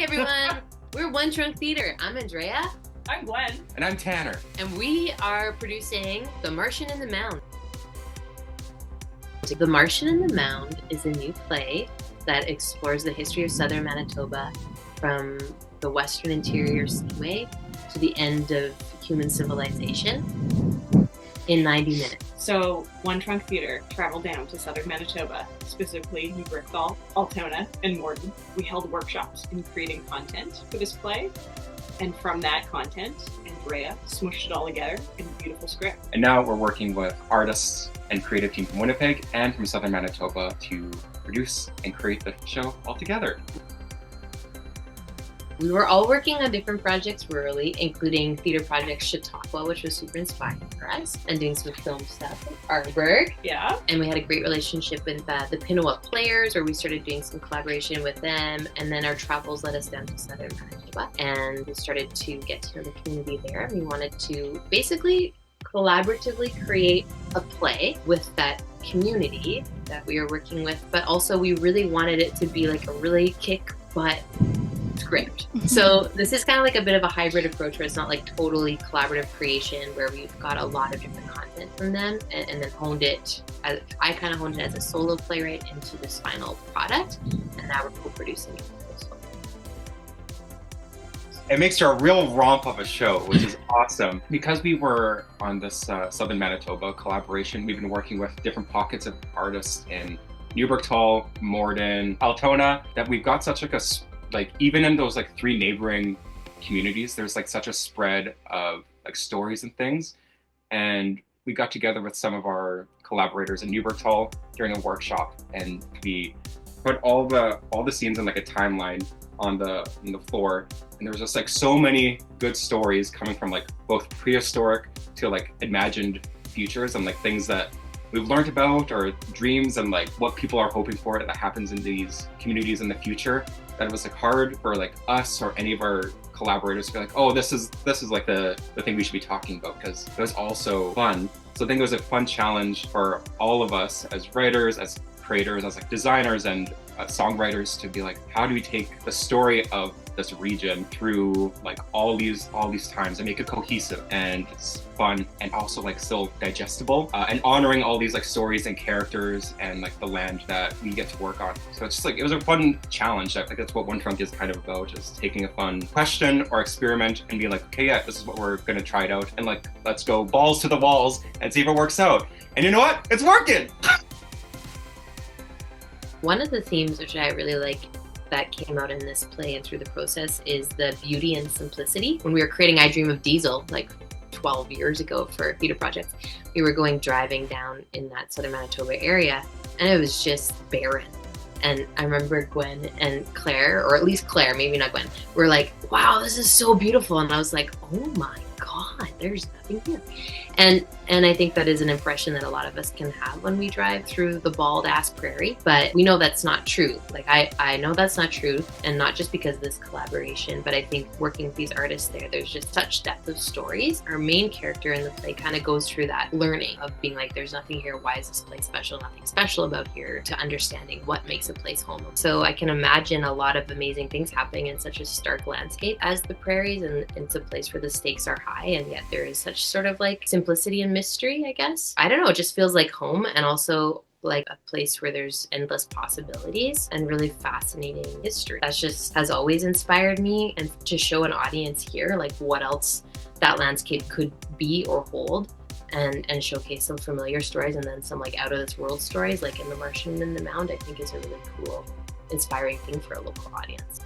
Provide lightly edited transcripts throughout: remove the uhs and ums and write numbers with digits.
everyone. We're One Trunk Theater. I'm Andrea. I'm Gwen. And I'm Tanner. And we are producing The Martian and the Mound. The Martian and the Mound is a new play that explores the history of southern Manitoba from the western interior seaway to the end of human civilization in 90 minutes. So One Trunk Theater traveled down to southern Manitoba, specifically New Brickthal, Altona, and Morden. We held workshops in creating content for this play. And from that content, Andrea smushed it all together in a beautiful script. And now we're working with artists and creative team from Winnipeg and from southern Manitoba to produce and create the show all together. We were all working on different projects rurally, including theater project Chautauqua, which was super inspiring for us, and doing some film stuff in Artburg. Yeah. And we had a great relationship with the Pinawa Players, where we started doing some collaboration with them. And then our travels led us down to southern Manitoba, and we started to get to know the community there. We wanted to basically collaboratively create a play with that community that we were working with, but also we really wanted it to be like a really kick-butt script. So this is kind of like a bit of a hybrid approach where it's not like totally collaborative creation where we've got a lot of different content from them and then honed it. I kind of honed it as a solo playwright into this final product, and now we're co-producing it. It makes it a real romp of a show, which is awesome. Because we were on this southern Manitoba collaboration, we've been working with different pockets of artists in New Brickthal, Morden, Altona, that we've got such like even in those like three neighboring communities, there's like such a spread of like stories and things. And we got together with some of our collaborators in New Brickthal during a workshop, and we put all the scenes in like a timeline on the floor. And there was just like so many good stories coming from like both prehistoric to like imagined futures and like things that we've learned about or dreams and like what people are hoping for that happens in these communities in the future. That it was like hard for like us or any of our collaborators to be like, oh, this is like the thing we should be talking about, because it was also fun. So I think it was a fun challenge for all of us as writers, as creators, as like designers and songwriters to be like, how do we take the story of this region through like all these times and make it cohesive and it's fun and also like still digestible and honoring all these like stories and characters and like the land that we get to work on. So it's just like, it was a fun challenge. I think that's what One Trunk is kind of about, is taking a fun question or experiment and be like, okay, yeah, this is what we're gonna try it out, and like, let's go balls to the walls and see if it works out. And you know what? It's working! One of the themes which I really like that came out in this play and through the process is the beauty and simplicity. When we were creating I Dream of Diesel, like 12 years ago for theater projects, we were driving down in that southern Manitoba area, and it was just barren. And I remember Gwen and Claire, or at least Claire, maybe not Gwen, were like, wow, this is so beautiful. And I was like, oh my God, there's nothing here. And I think that is an impression that a lot of us can have when we drive through the bald ass prairie, but we know that's not true. Like I know that's not true, and not just because of this collaboration, but I think working with these artists there's just such depth of stories. Our main character in the play kind of goes through that learning of being like, there's nothing here, why is this place special, nothing special about here, to understanding what makes a place home. So I can imagine a lot of amazing things happening in such a stark landscape as the prairies, and it's a place where the stakes are high, and yet there is such sort of like simplicity and mystery, I guess. I don't know, it just feels like home, and also like a place where there's endless possibilities and really fascinating history. That's just has always inspired me, and to show an audience here like what else that landscape could be or hold, and showcase some familiar stories and then some like out of this world stories like in The Martian and the Mound, I think is a really cool, inspiring thing for a local audience.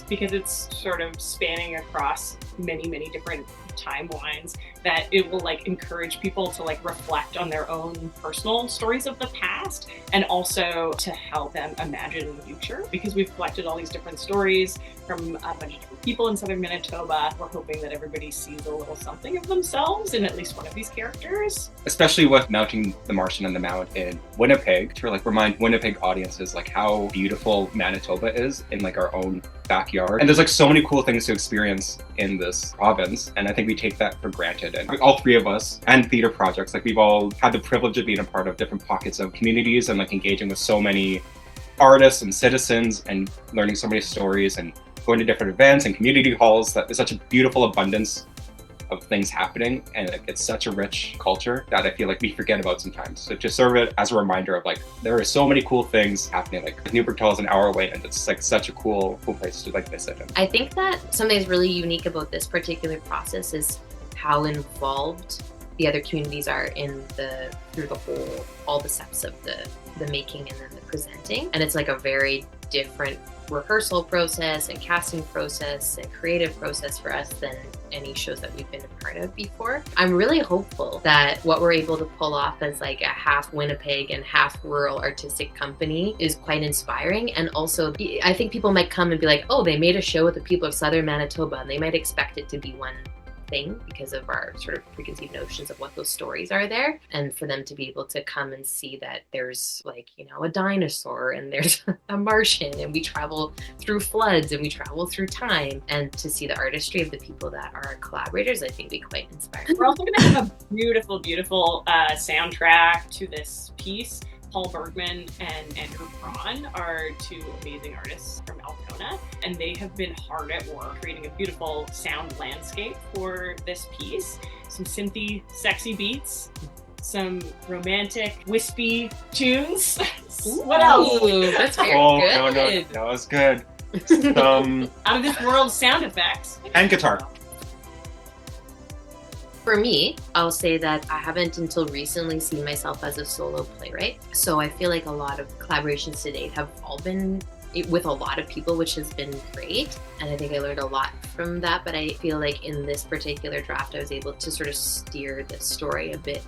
Because it's sort of spanning across many different timelines, that it will like encourage people to like reflect on their own personal stories of the past, and also to help them imagine the future, because we've collected all these different stories from a bunch of different people in southern Manitoba. We're hoping that everybody sees a little something of themselves in at least one of these characters. Especially with mounting The Martian and the Mound in Winnipeg, to like remind Winnipeg audiences like how beautiful Manitoba is in like our own backyard. And there's like so many cool things to experience in this province, and I think we take that for granted. And all three of us and theater projects, like we've all had the privilege of being a part of different pockets of communities and like engaging with so many artists and citizens and learning so many stories and going to different events and community halls. That there's such a beautiful abundance of things happening, and it's such a rich culture that I feel like we forget about sometimes. So to serve it as a reminder of like, there are so many cool things happening. Like Newburgh Hall is an hour away, and it's like such a cool place to like visit. I think that something that's really unique about this particular process is how involved the other communities are through all the steps of the making and then the presenting. And it's like a very different rehearsal process and casting process and creative process for us than any shows that we've been a part of before. I'm really hopeful that what we're able to pull off as like a half Winnipeg and half rural artistic company is quite inspiring. And also, I think people might come and be like, oh, they made a show with the people of Southern Manitoba, and they might expect it to be one thing because of our sort of preconceived notions of what those stories are there, and for them to be able to come and see that there's like, you know, a dinosaur and there's a Martian, and we travel through floods and we travel through time, and to see the artistry of the people that are our collaborators, I think be quite inspiring. We're also going to have a beautiful soundtrack to this piece. Paul Bergman and Andrew Braun are two amazing artists from Altona, and they have been hard at work creating a beautiful sound landscape for this piece. Some synthy, sexy beats, some romantic, wispy tunes. What else? Ooh, that's very No, good. that was good. Some Out of this world sound effects. and guitar. For me, I'll say that I haven't until recently seen myself as a solo playwright. So I feel like a lot of collaborations to date have all been with a lot of people, which has been great. And I think I learned a lot from that. But I feel like in this particular draft, I was able to sort of steer the story a bit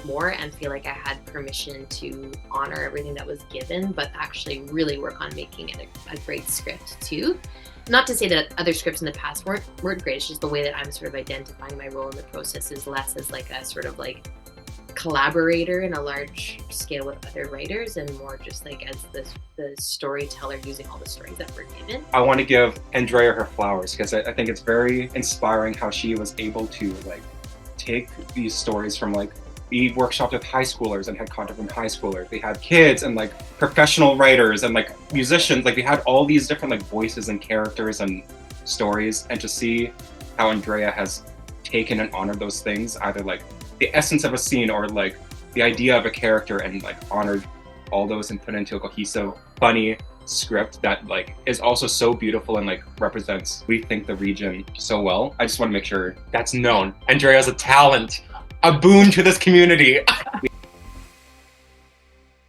more and feel like I had permission to honor everything that was given, but actually really work on making it a great script too. Not to say that other scripts in the past weren't great, it's just the way that I'm sort of identifying my role in the process is less as like a sort of like collaborator in a large scale with other writers, and more just like as the storyteller using all the stories that were given. I want to give Andrea her flowers because I think it's very inspiring how she was able to like take these stories from like, we workshopped with high schoolers and had content from high schoolers. We had kids and like professional writers and like musicians. Like we had all these different like voices and characters and stories, and to see how Andrea has taken and honored those things, either like the essence of a scene or like the idea of a character, and like honored all those and put into a cohesive, funny script that like is also so beautiful and like represents, we think, the region so well. I just want to make sure that's known. Andrea's a talent. A boon to this community.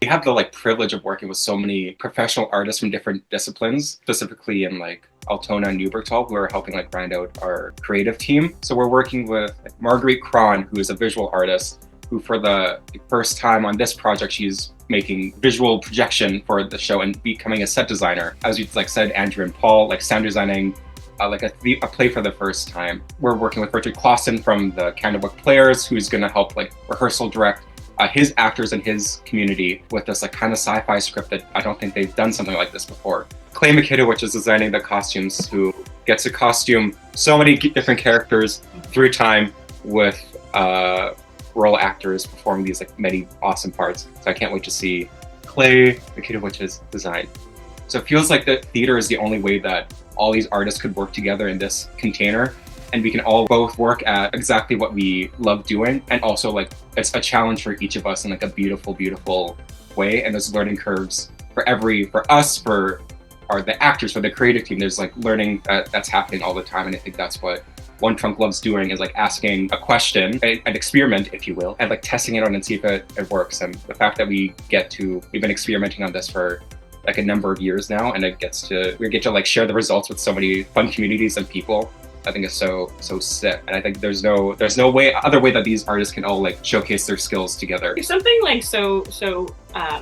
We have the like privilege of working with so many professional artists from different disciplines, specifically in like Altona and Newburgh Hall, who are helping like round out our creative team. So we're working with like, Marguerite Cron, who is a visual artist, who for the first time on this project, she's making visual projection for the show and becoming a set designer. As you like said, Andrew and Paul, like sound designing like a play for the first time. We're working with Richard Clausen from the Canada Book Players, who's going to help like rehearsal direct his actors and his community with this like kind of sci-fi script that I don't think they've done something like this before. Clay McKiddowich is designing the costumes, who gets to costume so many different characters through time with rural actors performing these like many awesome parts. So I can't wait to see Clay McKiddowich's design. So it feels like the theater is the only way that all these artists could work together in this container, and we can all both work at exactly what we love doing, and also like it's a challenge for each of us in like a beautiful, beautiful way. And there's learning curves for us, for the actors, for the creative team. There's like learning that's happening all the time, and I think that's what One Trunk loves doing, is like asking a question, an experiment, if you will, and like testing it out and see if it works. And the fact that we've been experimenting on this for like a number of years now, and we get to like share the results with so many fun communities and people, I think is so sick. And I think there's no other way that these artists can all like showcase their skills together. There's something like so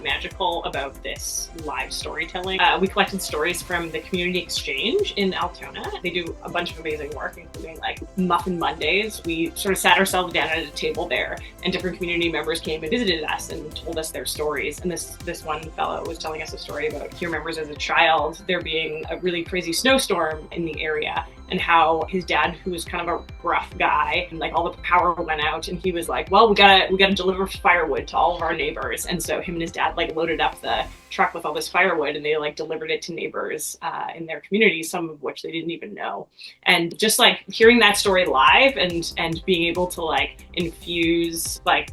magical about this live storytelling. We collected stories from the Community Exchange in Altona. They do a bunch of amazing work, including like Muffin Mondays. We sort of sat ourselves down at a table there, and different community members came and visited us and told us their stories. And this one fellow was telling us a story about he remembers as a child there being a really crazy snowstorm in the area, and how his dad, who was kind of a rough guy, and like all the power went out, and he was like, well, we gotta deliver firewood to all of our neighbors. And so him and his dad like loaded up the truck with all this firewood, and they like delivered it to neighbors in their community, some of which they didn't even know. And just like hearing that story live and being able to like infuse like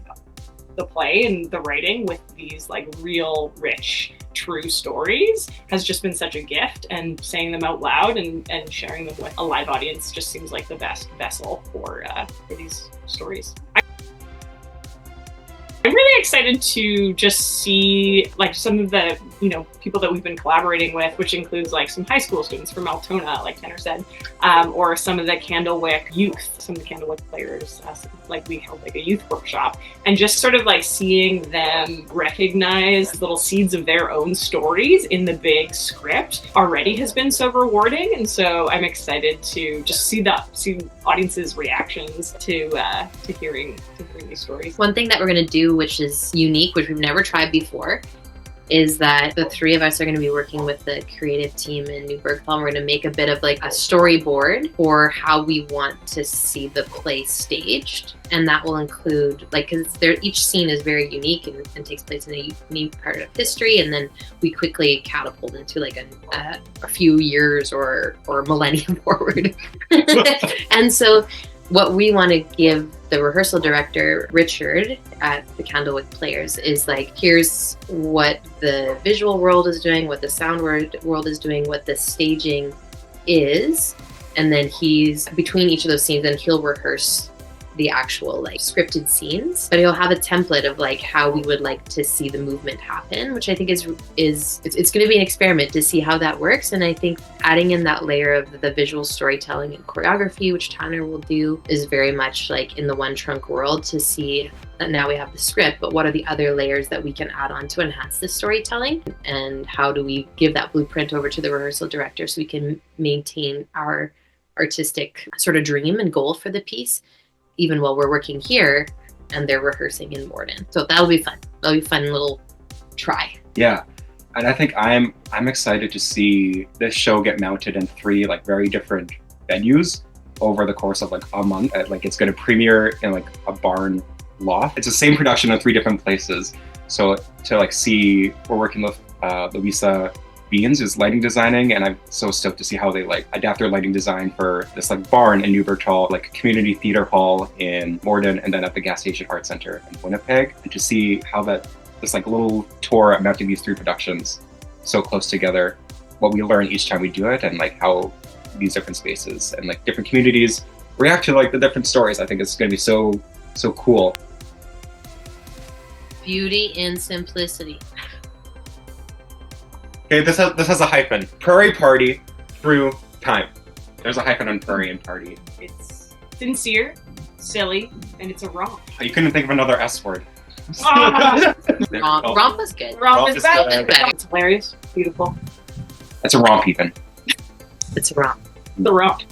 the play and the writing with these like real rich true stories has just been such a gift, and saying them out loud and sharing them with a live audience just seems like the best vessel for these stories. I'm really excited to just see like some of the, you know, people that we've been collaborating with, which includes like some high school students from Altona, like Tanner said, or some of the Candlewick youth, some of the Candlewick players, like we held like a youth workshop, and just sort of like seeing them recognize little seeds of their own stories in the big script already has been so rewarding. And so I'm excited to just see audiences' reactions to hearing these stories. One thing that we're going to do, which is unique, which we've never tried before, is that the three of us are going to be working with the creative team in New Bergthal. We're going to make a bit of like a storyboard for how we want to see the play staged. And that will include, like, because each scene is very unique and takes place in a unique part of history. And then we quickly catapult into like a few years or millennium forward. And so what we want to give the rehearsal director, Richard, at the Candlewick Players is like, here's what the visual world is doing, what the sound world is doing, what the staging is. And then he's, between each of those scenes, then he'll rehearse the actual like scripted scenes, but he'll have a template of like how we would like to see the movement happen, which I think is it's going to be an experiment to see how that works. And I think adding in that layer of the visual storytelling and choreography, which Tanner will do, is very much like in the One Trunk world, to see that now we have the script, but what are the other layers that we can add on to enhance the storytelling, and how do we give that blueprint over to the rehearsal director so we can maintain our artistic sort of dream and goal for the piece, even while we're working here and they're rehearsing in Morden. So that'll be fun. That'll be a fun little try. Yeah. And I think I'm excited to see this show get mounted in 3 like very different venues over the course of like a month. Like it's going to premiere in like a barn loft. It's the same production in 3 different places. So to like see, we're working with Louisa Beans is lighting designing, and I'm so stoked to see how they like adapt their lighting design for this like barn in New Bergthal, like community theater hall in Morden, and then at the Gas Station Art Center in Winnipeg, and to see how this like little tour at mounting these 3 productions so close together, what we learn each time we do it, and like how these different spaces and like different communities react to like the different stories. I think it's going to be so cool. Beauty in simplicity. Okay, this has a hyphen. Prairie party through time. There's a hyphen on prairie and party. It's sincere, silly, and it's a romp. You couldn't think of another S word. Romp is good. Romp is good. better. It's hilarious, beautiful. That's a romp even. It's a romp. The romp.